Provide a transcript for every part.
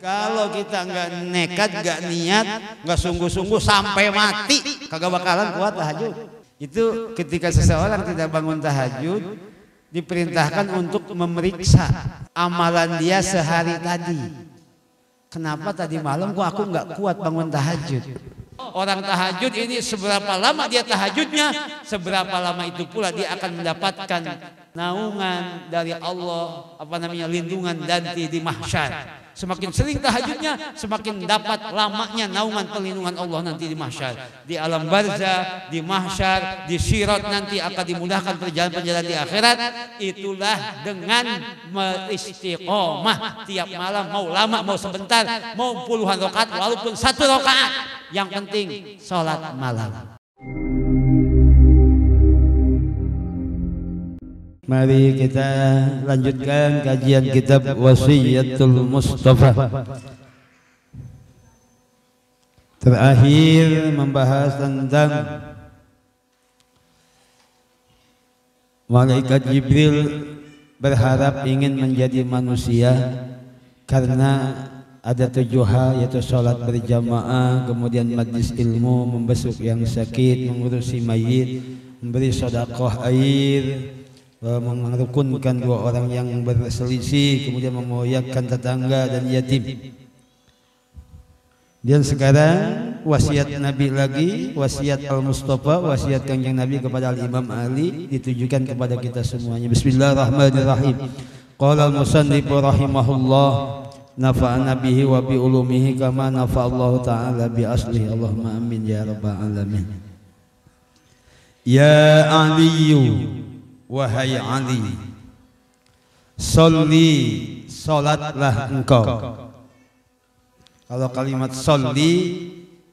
Kalau kita nggak nekat, nggak niat, nggak sungguh-sungguh sampai mati, kagak bakalan kuat tahajud. Itu ketika seseorang tidak bangun tahajud, diperintahkan untuk memeriksa amalan dia sehari tadi. Kenapa tadi malam kok aku nggak kuat bangun tahajud? Orang tahajud ini seberapa lama dia tahajudnya, seberapa lama itu pula dia akan mendapatkan naungan dari Allah, lindungan nanti di mahsyar. Semakin sering tahajudnya, semakin dapat lamanya naungan perlindungan Allah nanti di mahsyar. Di alam barzah, di mahsyar, di sirat nanti akan dimudahkan perjalanan di akhirat. Itulah dengan beristiqomah tiap malam, mau lama mau sebentar, mau puluhan rakaat walaupun 1 rakaat. Yang penting sholat malam. Mari kita lanjutkan kajian kitab Wasiyatul Mustafa. Terakhir membahas tentang malaikat Jibril berharap ingin menjadi manusia karena ada 7 hal, yaitu sholat berjamaah, kemudian majlis ilmu, membesuk yang sakit, mengurusi mayit, memberi sedekah air, merukunkan 2 orang yang berselisih, kemudian memuliakan tetangga dan yatim. Dan sekarang wasiat Nabi lagi, wasiat Al-Mustafa, wasiat Kanjeng Nabi kepada Al-Imam Ali ditujukan kepada kita semuanya. Bismillahirrahmanirrahim. Qala al-musannif rahimahullah, nafa'ana bihi wa bi ulumihi kama nafa'allahu ta'ala bi aslihi. Allahumma amin ya rabbal alamin. Ya Aliyu, wahai Ali, sholli, sholatlah engkau. Kalau kalimat sholli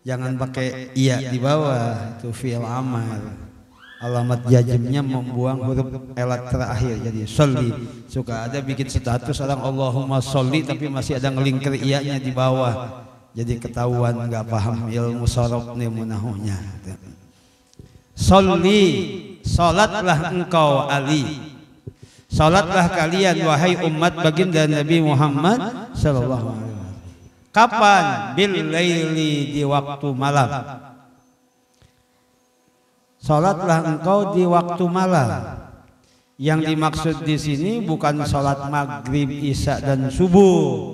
jangan pakai iya di bawah, itu fi'il amal. Alamat jazmnya membuang huruf elat terakhir, jadi sholli. Suka ada bikin status orang Allahumma sholli tapi masih ada ngelingkir iya-nya di bawah, jadi ketahuan nggak paham ilmu sorof nih munahunya. Sholli, salatlah engkau Ali, salatlah kalian wahai umat baginda Nabi Muhammad sallallahu alaihi wasallam. Kapan? Bil laili, di waktu malam. Salatlah engkau di waktu malam. Yang dimaksud di sini bukan salat maghrib, isya dan subuh.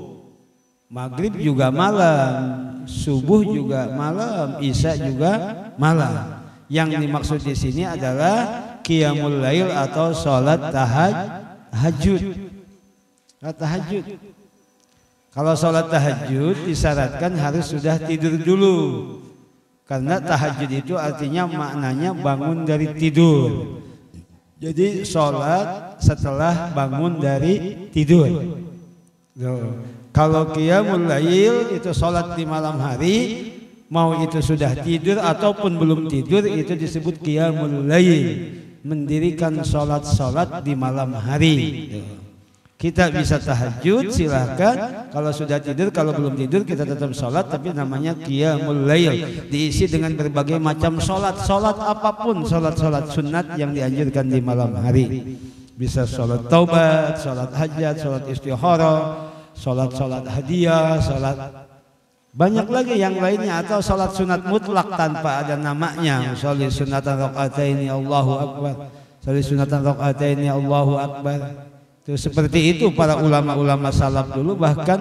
Maghrib juga malam, subuh juga malam, isya juga malam. Yang dimaksud di sini adalah qiyamul lail atau salat tahajud. Tahajud. Kalau salat tahajud disyaratkan harus sudah tidur dulu. Karena tahajud itu artinya maknanya bangun dari tidur. Jadi salat setelah bangun dari tidur. Kalau qiyamul lail itu salat di malam hari, mau itu sudah tidur ataupun belum tidur, itu disebut qiyamul lail, mendirikan salat-salat di malam hari. Kita bisa tahajud silahkan, kalau sudah tidur, kalau belum tidur kita tetap salat, tapi namanya qiyamul lail, diisi dengan berbagai macam salat, salat apapun, salat-salat sunat yang dianjurkan di malam hari. Bisa salat taubat, salat hajat, salat istikharah, salat hadiah, salat banyak lagi yang lainnya, atau salat sunat mutlak tanpa ada namanya. Sholli sunatan raqataini Allahu akbar, sholli sunatan raqataini Allahu akbar. Itu seperti itu para ulama-ulama salaf dulu, bahkan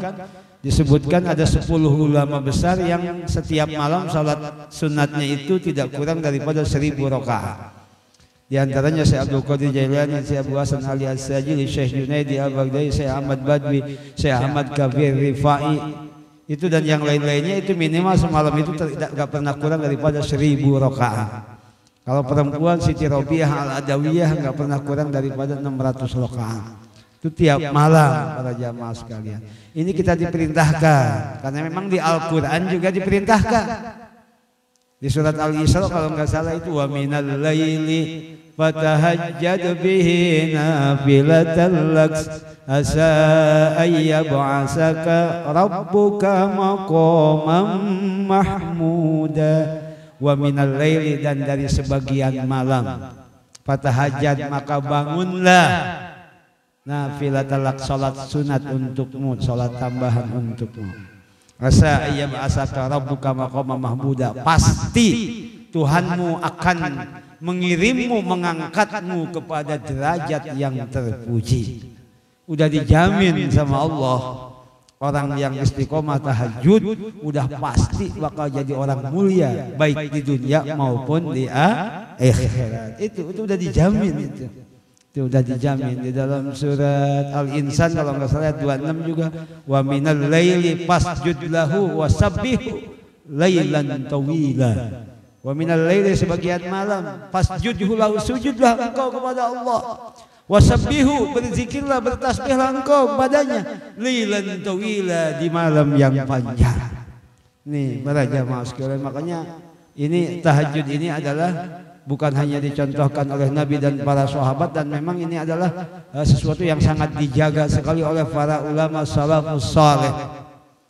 disebutkan ada 10 ulama besar yang setiap malam salat sunatnya itu tidak kurang daripada 1000 rakaat. Di antaranya Syekh Abdul Qadir Jailani, Syekh Abu Hasan Ali As-Sajili, Syekh Junaidi Al-Baghdadi, Syekh Ahmad Badwi, Syekh Ahmad Kabir Rifai. Itu dan yang lain-lainnya itu minimal semalam itu tidak pernah kurang daripada 1000 rakaat. Kalau perempuan Siti Robiah Al-Adawiyah nggak pernah kurang daripada 600 rakaat. Itu tiap malam para jamaah sekalian. Ini kita diperintahkan karena memang di Al-Quran juga diperintahkan. Di surat Al-Isra kalau nggak salah itu wa minal laili fatahajjad bihi nafilatan lak asa ayyab'asaka rabbuka maqaman mahmuda. Wa minal laili, dan dari sebagian malam, fatahajjad maka bangunlah nafilatalak, salat sunat untukmu, salat tambahan untukmu. Asa ayyam asaka rabbuka maqama mahmuda, pasti Tuhanmu akan mengirimmu, mengangkatmu kepada derajat yang terpuji. Udah dijamin sama Allah. Orang yang istiqomah tahajud udah pasti bakal jadi orang mulia, baik di dunia maupun di akhirat. Itu udah dijamin itu. Itu udah dijamin di dalam surat Al-Insan kalau nggak salah 26 juga. Wa minal laili fasjud lahu wasabbihu lailan tawila. Wa minal laili, sebagian malam, fasjudhu lahu, sujudlah engkau kepada Allah. Wasabbihu, berzikirlah, bertasbihlah engkau kepadanya, lailan tawila, di malam yang panjang. Nih para jamaah sekalian, makanya ini tahajud ini adalah bukan hanya dicontohkan oleh Nabi dan para sahabat, dan memang ini adalah sesuatu yang sangat dijaga sekali oleh para ulama salafus saleh.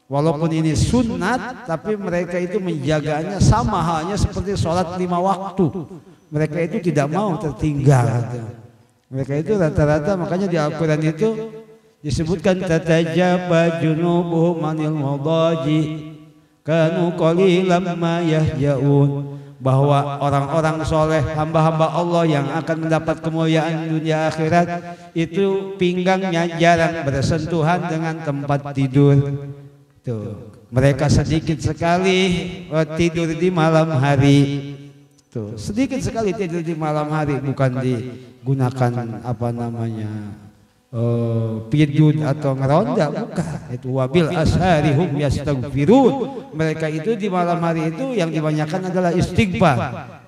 Walaupun ini sunat, tapi mereka itu menjaganya sama halnya seperti sholat 5 waktu. Mereka itu tidak mau tertinggal. Mereka itu rata-rata, makanya di Al-Quran itu disebutkan tatajaba junubuhum anil madaji kanu qalilan ma yahjaun, bahwa orang-orang soleh, hamba-hamba Allah yang akan mendapat kemuliaan dunia akhirat itu pinggangnya jarang bersentuhan dengan tempat tidur. Tuh, mereka sedikit sekali tidur di malam hari. Tuh, sedikit sekali tidur di malam hari, bukan digunakan apa namanya pidud atau ngeronda, bukan. Itu wabil asharihum yastaghfirun. Mereka itu di malam hari itu yang dibanyakan adalah istighfar,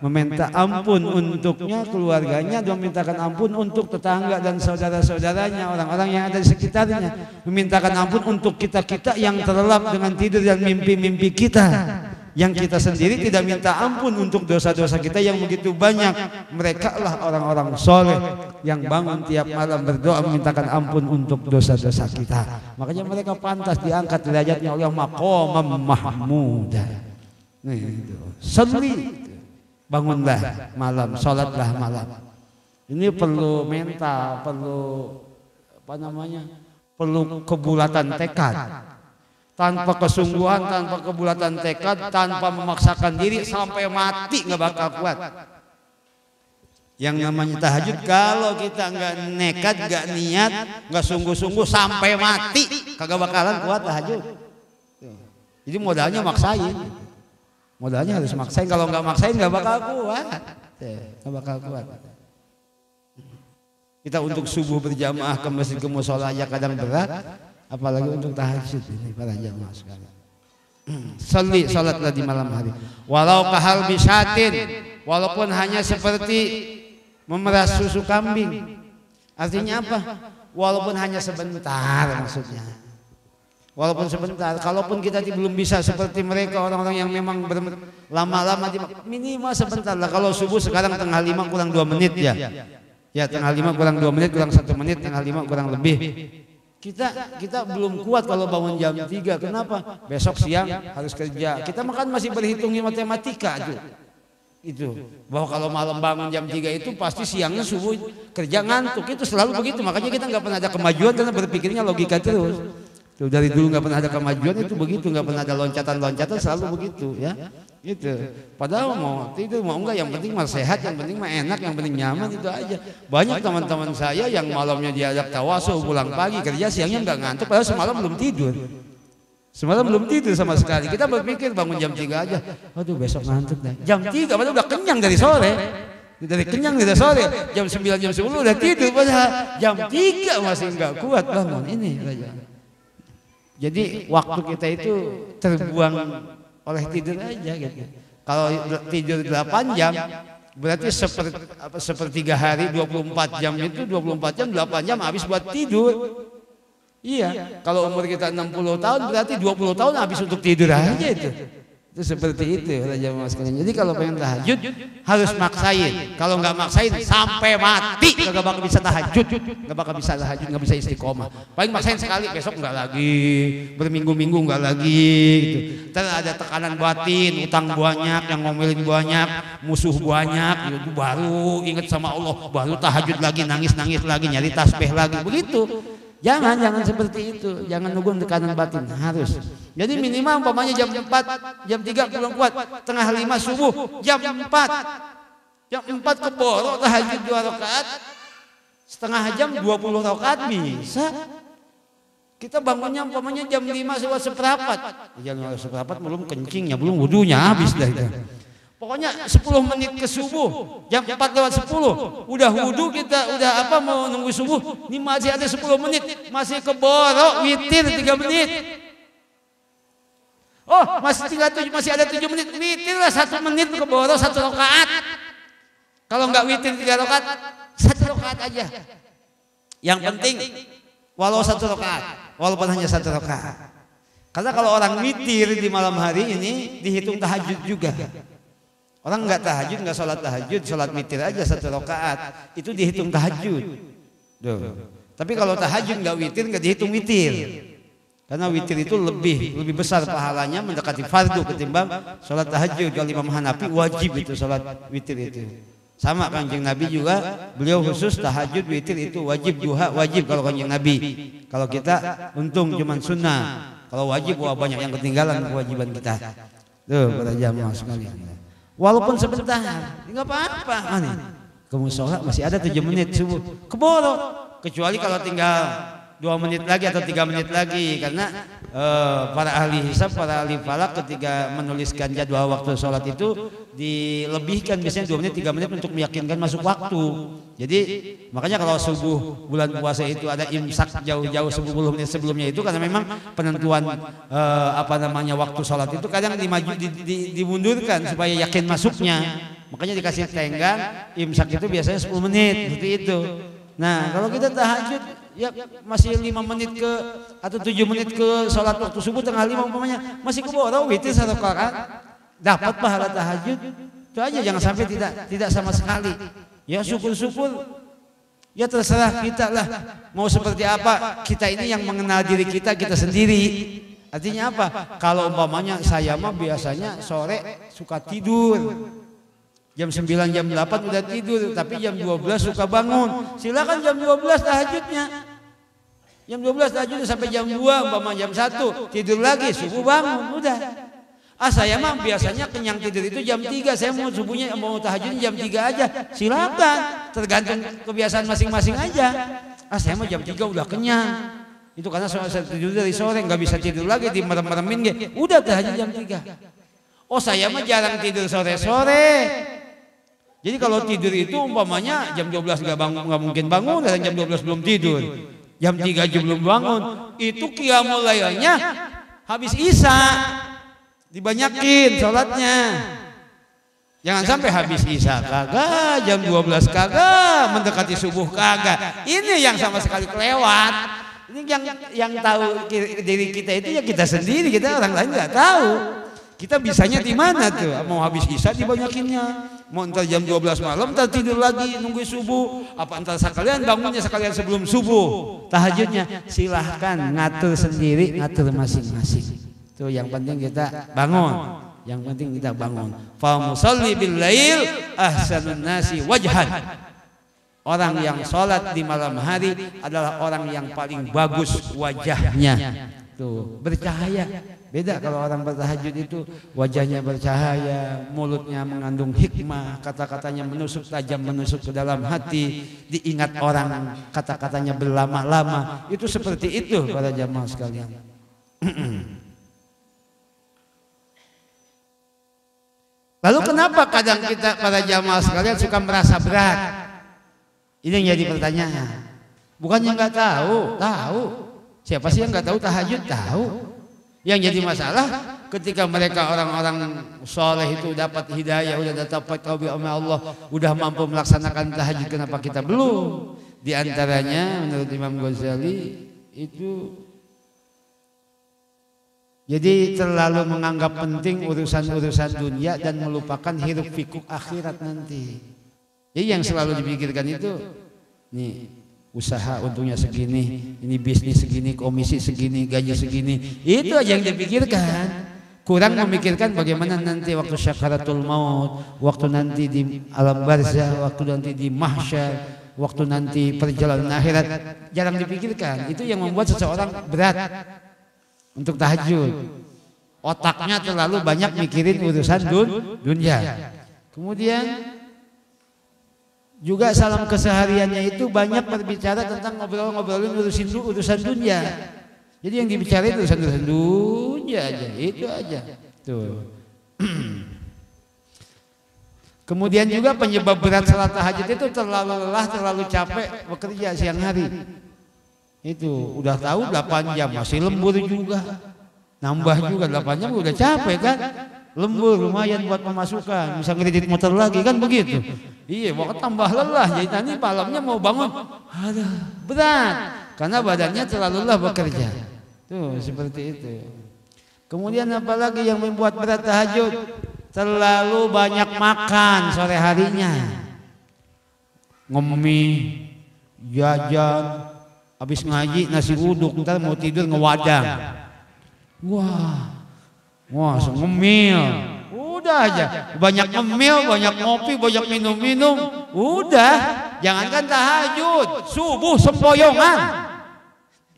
meminta ampun untuknya, keluarganya, dan memintakan ampun untuk tetangga dan saudara-saudaranya, orang-orang yang ada di sekitarnya, memintakan ampun untuk kita-kita yang terlelap dengan tidur dan mimpi-mimpi kita, yang kita sendiri tidak minta ampun untuk dosa-dosa kita yang begitu banyak. Mereka lah orang-orang soleh yang bangun tiap malam berdoa memintakan ampun untuk dosa-dosa kita. Makanya mereka pantas diangkat derajatnya oleh maqamam mahmuda. Nih, sholli, bangunlah malam, sholatlah malam. Ini perlu mental, perlu apa namanya? Perlu kebulatan tekad. Tanpa kesungguhan, tanpa kebulatan tekad, tanpa memaksakan diri sampai mati nggak bakal kuat. Yang namanya tahajud, kalau kita nggak nekat, nggak niat, nggak sungguh-sungguh sampai mati, kagak bakalan kuat tahajud. Jadi modalnya maksain, modalnya harus maksain. Kalau nggak maksain nggak bakal kuat, nggak bakal kuat. Kita untuk subuh berjamaah ke masjid, ke musola aja kadang berat, apalagi untuk tahajud ini para jamaah sekalian. Sholli, salatlah di malam hari. Walau kahal bisatin, walaupun hanya seperti memeras susu kambing. Artinya apa? Walaupun hanya sebentar, maksudnya. Walaupun sebentar. Kalaupun kita belum bisa seperti mereka, orang-orang yang memang lama-lama, minimal sebentar lah. Kalau subuh sekarang tengah 5 kurang 2 menit ya. Ya tengah 5 kurang 2 menit, kurang 1 menit, tengah 5 kurang lebih. Kita belum kuat kalau bangun jam 3. Kenapa? Besok siang harus kerja. Kita makan masih berhitungin matematika tuh. Itu bahwa kalau malam bangun jam 3 itu pasti siangnya subuh kerja ngantuk. Itu selalu begitu. Makanya kita nggak pernah ada kemajuan karena berpikirnya logika terus. Tuh, dari dulu nggak pernah ada kemajuan itu begitu, nggak pernah ada loncatan-loncatan, selalu begitu ya. Itu padahal mau tidur mau enggak, yang penting mah sehat, yang penting mah enak, yang penting nyaman, itu aja. Banyak teman-teman saya yang malamnya diajak tawasul, pulang pagi kerja, siangnya nggak ngantuk padahal semalam belum tidur. Semalam belum tidur sama sekali. Kita berpikir bangun jam 3 aja, aduh besok ngantuk deh. Jam 3 padahal udah kenyang dari sore. Dari kenyang dari sore, jam 9 jam 10 udah tidur, padahal jam 3 masih nggak kuat bangun. Ini aja. Jadi waktu kita itu terbuang oleh tidur aja gitu. Kalau tidur 8 jam berarti sepertiga hari 24 jam itu 24 jam 8 jam habis buat tidur. Iya, kalau umur kita 60 tahun berarti 20 tahun habis untuk tidur aja itu. Itu seperti itu jamaah sekalian. Jadi kalau pengen tahajud harus maksain. Kalau nggak maksain sampai mati nggak bakal bisa tahajud, nggak bakal bisa tahajud, nggak bisa istiqomah. Paling maksain sekali, besok nggak lagi, berminggu-minggu nggak lagi. Gitu. Terus ada tekanan batin, utang banyak, yang ngomelin banyak, musuh banyak, itu baru ingat sama Allah, baru tahajud lagi, nangis lagi, nyari tasbih lagi, begitu. Jangan seperti itu. Jangan nunggu tekanan batin, harus. Jadi minimal umpamanya jam 4, jam 3 belum kuat, tengah 5 subuh, jam 4 keboro tahajud 2 rakaat, setengah jam 20 rakaat bisa. Kita bangunnya umpamanya jam 5 lewat seperempat. Jam 1/4 belum kencingnya, belum wudunya habis dah itu. Pokoknya 10 menit ke subuh, jam 4:10, udah wudu kita, udah mau nunggu subuh, ini masih ada 10 menit, masih keboro, witir 3 menit. Oh, masih ada 7 menit, witir lah 1 menit keboro 1 rakaat. Kalau nggak witir 3 rakaat, 1 rakaat aja. Yang penting, walau 1 rakaat, walaupun hanya 1 rakaat. Karena kalau orang witir di malam hari ini dihitung tahajud juga. Orang nggak tahajud, nggak sholat tahajud, sholat witir aja 1 rakaat, itu dihitung tahajud. Duh. Tapi kalau tahajud nggak witir, nggak dihitung witir. Karena witir itu lebih besar pahalanya mendekati fardu ketimbang sholat tahajud. Kalau Imam Hanafi wajib itu sholat witir itu. Sama Kanjeng Nabi juga, beliau khusus tahajud witir itu wajib, duha wajib kalau Kanjeng Nabi. Kalau kita untung cuman sunnah. Kalau wajib wah banyak yang ketinggalan kewajiban kita. Tuh para jamaah sekalian. Walaupun sebentar, nggak apa-apa. Ke mushola masih ada 7 menit subuh, keboro. Kecuali kalau tinggal 2 menit lagi atau 3 menit lagi, karena para ahli hisab, para ahli falak ketika menuliskan jadwal waktu sholat itu dilebihkan biasanya 2 menit, 3 menit untuk meyakinkan masuk waktu. Jadi makanya kalau subuh bulan puasa itu ada imsak jauh-jauh 10 menit sebelumnya itu karena memang penentuan waktu sholat itu kadang dimundurkan supaya yakin masuknya. Makanya dikasih tenggang imsak itu biasanya 10 menit seperti itu. Nah kalau kita tahajud ya masih 5 menit ke atau 7 menit ke sholat waktu subuh tengah 5 umpamanya masih keboro witir 1 rakaat dapat pahala tahajud. Itu aja, jangan sampai tidak sama sekali. Ya syukur-syukur, ya terserah kita lah mau seperti apa. Kita ini yang mengenal diri kita sendiri. Artinya apa? Kalau umpamanya saya mah biasanya sore suka tidur. Jam 9, jam 8 udah tidur, tapi jam 12 suka bangun. Silakan jam 12 tahajudnya. Jam 12 tahajud sampai jam 2, umpamanya jam 1 tidur lagi, subuh bangun, udah. Saya mah biasanya kenyang tidur itu jam 3, saya mau subuhnya mau tahajudnya jam 3 aja. Silakan, tergantung kebiasaan masing-masing aja. Saya mah jam 3 udah kenyang. Itu karena saya tidur dari sore nggak bisa tidur lagi, di merem-meremin udah tahajud jam 3. Saya mah jarang tidur sore-sore. Jadi kalau tidur itu umpamanya jam 12 nggak mungkin bangun, dan jam 12 belum tidur. Jam 3 aja belum bangun. Itu qiyamul lailnya habis isya. Dibanyakin sholatnya. Jangan sampai habis isya kagak, jam 12 kagak, mendekati subuh kagak. Ini yang sama sekali kelewat. Ini yang tahu diri kita itu ya kita sendiri, kita orang lain nggak tahu. Kita bisanya di mana tuh? Mau habis isya dibanyakinnya. Mau entar jam 12 malam entar tidur lagi nunggu subuh. Apa entar sekalian bangunnya sekalian sebelum subuh. Tahajudnya silahkan ngatur sendiri, ngatur masing-masing. Itu yang penting kita bangun. Yang penting kita bangun. Fa musalli bil lail ahsanun nasi wajhan. Orang yang sholat di malam hari adalah orang yang paling bagus wajahnya. Tuh, bercahaya. Beda kalau orang bertahajud itu wajahnya bercahaya, mulutnya mengandung hikmah, kata-katanya menusuk tajam, menusuk ke dalam hati, diingat orang, kata-katanya berlama-lama. Itu seperti itu para jamaah sekalian. Lalu kenapa kadang kita para jamaah sekalian suka merasa berat? Ini yang jadi pertanyaan. Bukannya nggak tahu, tahu. Siapa sih yang nggak tahu tahajud? Tahu. Yang jadi masalah ketika mereka orang-orang soleh itu dapat hidayah, udah dapat taufiq oleh Allah, udah mampu melaksanakan tahajud, kenapa kita belum? Di antaranya menurut Imam Ghazali itu Jadi terlalu menganggap penting urusan-urusan dunia dan melupakan hiruk pikuk akhirat nanti. Jadi yang selalu dipikirkan itu, nih usaha untungnya segini, ini bisnis segini, komisi segini, gaji segini, itu aja yang dipikirkan. Kurang memikirkan bagaimana nanti waktu syakaratul maut, waktu nanti di alam barzah, waktu nanti di mahsyar, waktu nanti perjalanan akhirat, jarang dipikirkan. Itu yang membuat seseorang berat untuk tahajud. Otaknya terlalu banyak mikirin urusan dunia. Kemudian juga salam kesehariannya itu banyak berbicara tentang ngobrolin urusan dunia. Jadi yang dibicarain urusan dunia aja, itu aja. Tuh. Kemudian juga penyebab berat salat tahajud itu terlalu lelah, terlalu capek bekerja siang hari. Itu udah tahu 8 jam masih lembur juga. Nambah juga 8 jam udah capek kan? Lembur lumayan buat pemasukan, bisa ngedit motor lagi kan begitu. Iya, mau tambah lelah. Jadi nanti malamnya mau bangun, aduh, berat karena badannya terlalu lelah bekerja. Tuh seperti itu. Kemudian apalagi yang membuat berat tahajud? Terlalu banyak makan sore harinya. Ngemih, jajan, habis ngaji nasi uduk, ntar mau tidur ngewadang. Wah, ngemil. Udah aja, banyak ngemil, banyak ngopi, banyak minum-minum. Udah, jangankan tahajud, subuh sempoyongan.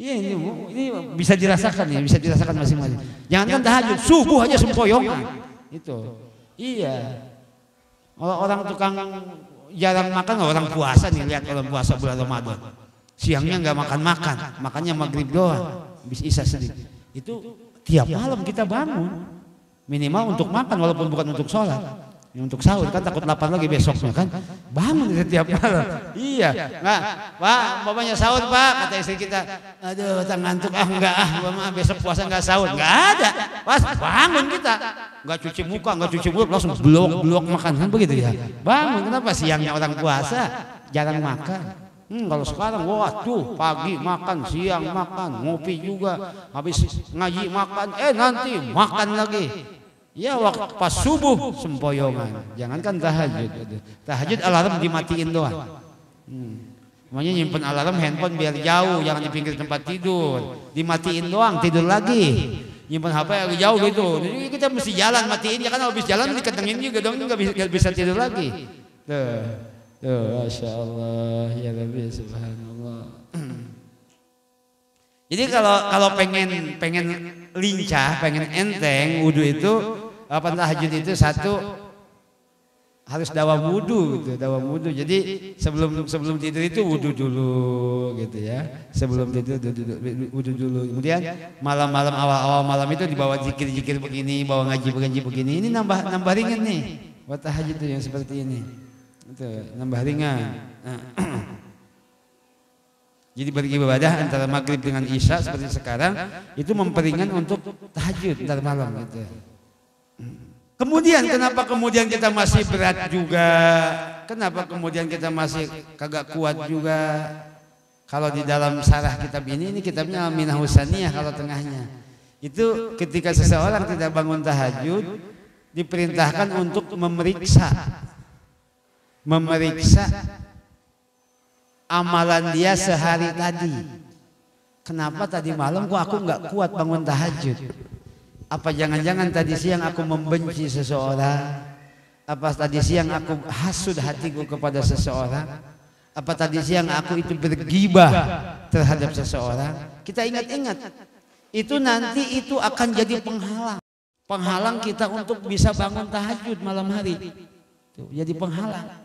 Iya, ini bisa dirasakan ya, bisa dirasakan masing-masing. Jangankan tahajud, subuh aja sempoyongan. Itu, iya. Orang tukang jarang makan, orang puasa nih, lihat orang puasa bulan Ramadan. Siangnya nggak makan, makannya maghrib doang, habis isya sedikit. Itu tiap malam kita bangun minimal untuk makan walaupun bukan untuk sholat. Untuk sahur kan takut lapar lagi besoknya kan, bangun setiap malam. Iya, nggak, Pak, bapaknya sahur Pak, kata istri kita. Aduh, tak ngantuk enggak Mama besok puasa enggak sahur, enggak ada. Pas bangun kita, enggak cuci muka, enggak cuci mulut, langsung blok makan kan begitu ya. Bangun, kenapa siangnya orang puasa jarang makan? Kalau sekarang, waduh, pagi makan, siang makan, ngopi juga, habis ngaji makan, nanti makan lagi. Ya waktu pas subuh sempoyongan. Jangankan tahajud. Tahajud alarm dimatiin doang. Makanya nyimpen alarm handphone biar jauh, jangan di pinggir tempat tidur. Dimatiin doang, tidur lagi. Nyimpen HP agak jauh gitu. Jadi kita mesti jalan matiin, ya kan habis jalan diketengin juga dong, nggak bisa tidur lagi. Tuh, Masya Allah, ya Rabbi, Subhanallah. Jadi kalau pengen lincah, pengen enteng, wudhu itu apa tahajud itu satu harus dawam wudhu gitu, dawam wudhu. Jadi sebelum tidur itu wudhu dulu gitu ya. Sebelum tidur wudhu dulu. Kemudian malam-malam awal malam itu dibawa zikir-zikir begini, bawa ngaji begini. Ini nambah ringan nih. Buat tahajud itu yang seperti ini. Itu nambah ringan. Jadi beribadah antara maghrib dengan isya seperti sekarang itu memperingan untuk tahajud ntar malam gitu. Kemudian kenapa kemudian kita masih berat juga? Kenapa kemudian kita masih kagak kuat juga? Kalau di dalam sarah kitab ini kitabnya Minah Husaniyah kalau tengahnya. Itu ketika seseorang tidak bangun tahajud diperintahkan untuk memeriksa amalan dia sehari tadi. Kenapa tadi malam kok aku nggak kuat bangun tahajud? Apa jangan-jangan tadi siang aku membenci seseorang? Apa tadi siang aku hasud hatiku kepada seseorang? Apa tadi siang aku itu bergibah terhadap seseorang? Kita ingat-ingat. Itu nanti itu akan jadi penghalang kita untuk bisa bangun tahajud malam hari. Tuh, jadi penghalang.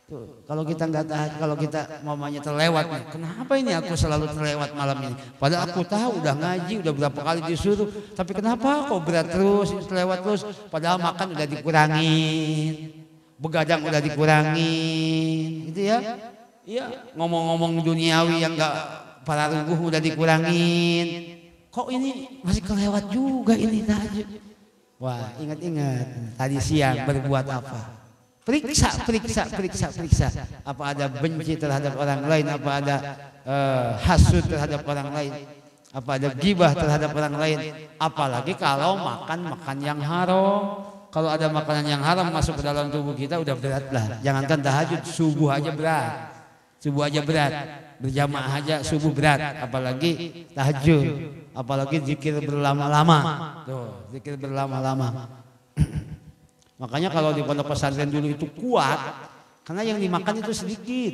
Tuh, kalau kita nggak tahan, kalau kita mamanya terlewat, kenapa ini aku selalu terlewat malam ini? Padahal aku tahu udah ngaji, udah berapa kali disuruh, tapi kenapa kok berat terus, terlewat terus? Padahal makan udah dikurangin, begadang udah dikurangin, gitu ya? Iya, ngomong-ngomong duniawi yang nggak para ruguh udah dikurangin. Kok ini masih kelewat juga ini tahajud? Wah, ingat-ingat tadi siang berbuat apa? Periksa. Apa ada benci terhadap orang lain? Apa ada hasud terhadap orang lain? Apa ada gibah terhadap orang lain? Apalagi kalau makan yang haram. Kalau ada makanan yang haram masuk ke dalam tubuh kita udah berat lah. Jangankan tahajud, subuh aja berat. Subuh aja berat. Berjamaah aja subuh berat, apalagi tahajud, apalagi zikir berlama-lama. Tuh, zikir berlama-lama. Makanya kalau di pondok pesantren dulu itu kuat, karena yang dimakan itu sedikit.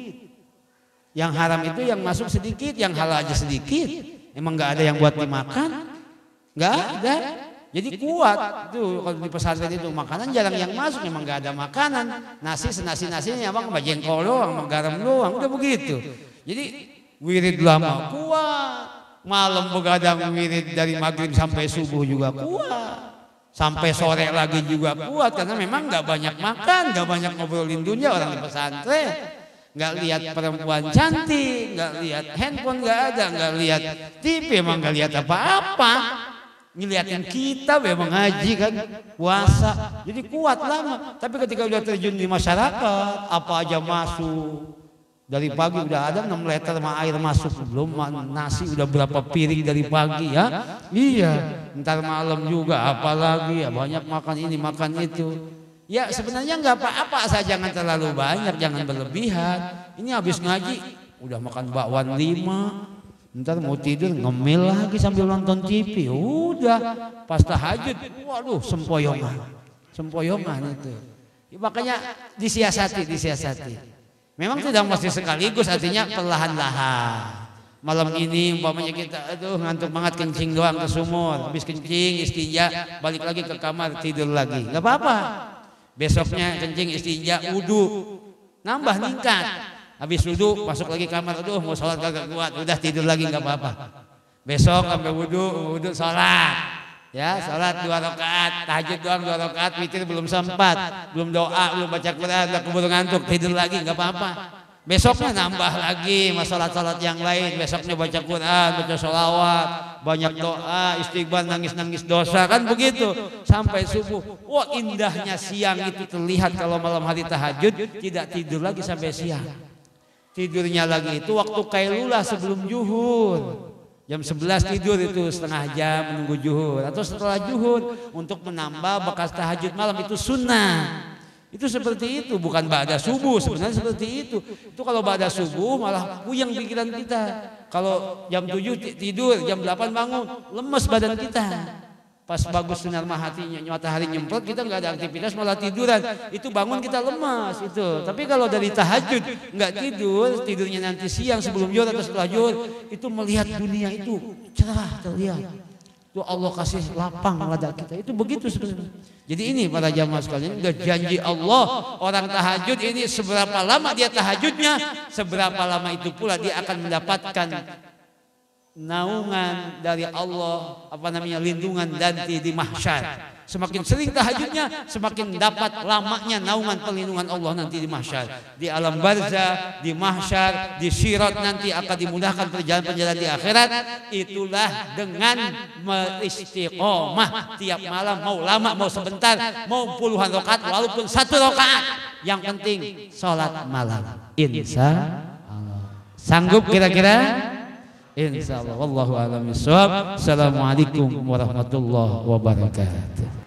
Yang haram itu yang masuk sedikit, yang halal aja sedikit. Emang nggak ada yang buat dimakan? Nggak ada. Jadi kuat tuh kalau di pesantren itu makanan jarang yang masuk, memang nggak ada makanan. Nasi senasi-nasinya emang jengkol doang, sama garam doang, udah begitu. Jadi wirid lama kuat, malam begadang wirid dari maghrib sampai subuh juga kuat, sampai sore lagi juga kuat karena memang nggak banyak makan, nggak banyak ngobrolin dunia orang di pesantren. Nggak lihat perempuan cantik, nggak lihat handphone, nggak ada, nggak lihat TV, emang nggak lihat apa-apa. Ngeliatin kita memang ngaji kan, puasa, jadi kuat lama. Tapi ketika udah terjun di masyarakat, apa aja masuk. Dari pagi udah ada 6 liter air masuk, belum nasi udah berapa piring dari pagi ya. Iya, ntar malam juga apalagi ya, banyak makan ini makan itu. Ya sebenarnya nggak apa-apa asal jangan terlalu banyak, jangan berlebihan. Ini habis ngaji udah makan bakwan 5. Ntar mau tidur ngemil lagi sambil nonton TV. Udah pas tahajud, waduh sempoyongan itu. Ya, makanya disiasati. Memang tidak mesti sekaligus, artinya perlahan-lahan. Malam ini umpamanya kita aduh ngantuk banget, kencing doang ke sumur, habis kencing istinja balik lagi ke kamar tidur lagi, nggak apa-apa. Besoknya kencing istinja wudu, nambah ningkat. Habis wudu masuk lagi kamar, aduh mau sholat kagak kuat, udah tidur lagi nggak apa-apa. Besok sampai wudu sholat, ya sholat 2 rakaat, tahajud doang 2 rakaat, witir belum sempat, belum doa, belum baca Quran, udah keburu ngantuk, tidur lagi nggak apa-apa. Besoknya nambah lagi sholat yang lain, besoknya baca Quran, baca sholawat, banyak doa, istighfar, nangis dosa, kan begitu sampai subuh. Wah indahnya siang itu terlihat kalau malam hari tahajud, tidak tidur lagi sampai siang. Tidurnya lagi itu waktu kailulah sebelum zuhur. Jam 11 tidur itu setengah jam menunggu zuhur atau setelah zuhur untuk menambah bekas tahajud malam, itu sunnah. Itu seperti itu, bukan ba'da subuh sebenarnya seperti itu. Itu kalau ba'da subuh malah puyeng pikiran kita. Kalau jam 7 tidur, jam 8 bangun, lemes badan kita. Pas bagus sinar matahari nyemprot, kita nggak ada aktivitas malah tiduran, itu bangun kita lemas itu. Tapi kalau dari tahajud nggak tidur, tidurnya nanti siang sebelum zuhur atau setelah zuhur, itu melihat dunia itu cerah terlihat. Itu Allah kasih lapang pada kita, itu begitu sebenarnya. Jadi ini para jamaah sekalian, udah janji Allah, orang tahajud ini seberapa lama dia tahajudnya, seberapa lama itu pula dia akan mendapatkan naungan dari Allah, lindungan nanti di mahsyar. Semakin sering tahajudnya, semakin dapat lamanya naungan perlindungan Allah nanti di mahsyar, di alam barzah, di mahsyar, di sirat nanti akan dimudahkan perjalanan di akhirat. Itulah dengan beristiqomah tiap malam, mau lama mau sebentar, mau puluhan rakaat walaupun 1 rakaat, yang penting sholat malam. Insya Allah sanggup kira-kira? Insyaallah. Wallahu a'lam bishawab. Assalamualaikum warahmatullahi wabarakatuh.